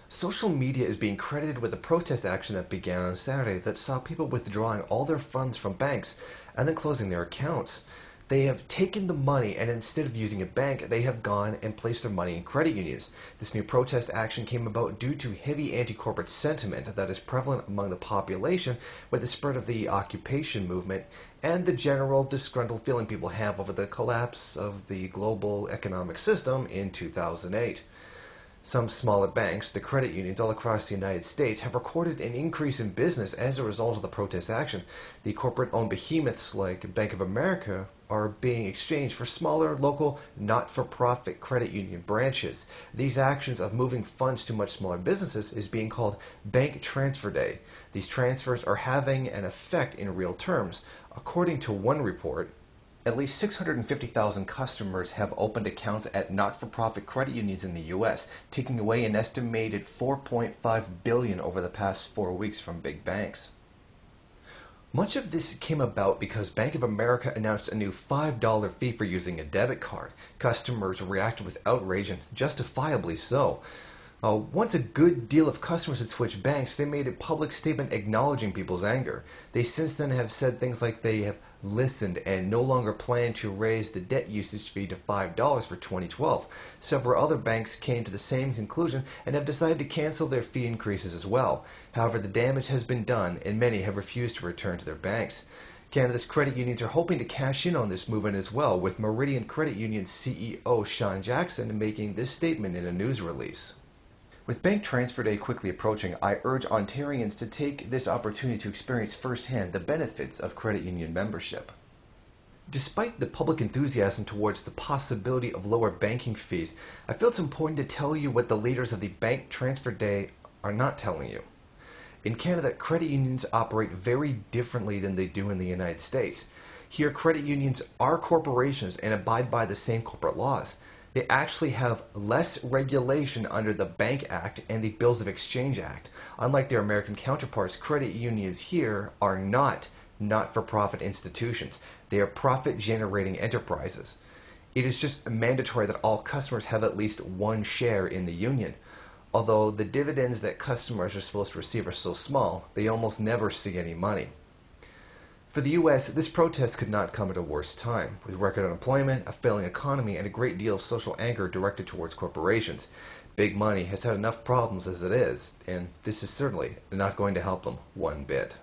Social media is being credited with a protest action that began on Saturday that saw people withdrawing all their funds from banks and then closing their accounts. They have taken the money and instead of using a bank, they have gone and placed their money in credit unions. This new protest action came about due to heavy anti-corporate sentiment that is prevalent among the population with the spread of the occupation movement and the general disgruntled feeling people have over the collapse of the global economic system in 2008. Some smaller banks, the credit unions all across the United States, have recorded an increase in business as a result of the protest action. The corporate-owned behemoths like Bank of America are being exchanged for smaller, local, not-for-profit credit union branches. These actions of moving funds to much smaller businesses is being called Bank Transfer Day. These transfers are having an effect in real terms. According to one report, at least 650,000 customers have opened accounts at not-for-profit credit unions in the U.S., taking away an estimated $4.5 billion over the past 4 weeks from big banks. Much of this came about because Bank of America announced a new $5 fee for using a debit card. Customers reacted with outrage, and justifiably so. Once a good deal of customers had switched banks, they made a public statement acknowledging people's anger. They since then have said things like they have listened and no longer plan to raise the debt usage fee to $5 for 2012. Several other banks came to the same conclusion and have decided to cancel their fee increases as well. However, the damage has been done and many have refused to return to their banks. Canada's credit unions are hoping to cash in on this movement as well, with Meridian Credit Union CEO Sean Jackson making this statement in a news release. With Bank Transfer Day quickly approaching, I urge Ontarians to take this opportunity to experience firsthand the benefits of credit union membership. Despite the public enthusiasm towards the possibility of lower banking fees, I feel it's important to tell you what the leaders of the Bank Transfer Day are not telling you. In Canada, credit unions operate very differently than they do in the United States. Here, credit unions are corporations and abide by the same corporate laws. They actually have less regulation under the Bank Act and the Bills of Exchange Act. Unlike their American counterparts, credit unions here are not-for-profit institutions. They are profit-generating enterprises. It is just mandatory that all customers have at least one share in the union. Although the dividends that customers are supposed to receive are so small, they almost never see any money. For the U.S., this protest could not come at a worse time, with record unemployment, a failing economy, and a great deal of social anger directed towards corporations. Big money has had enough problems as it is, and this is certainly not going to help them one bit.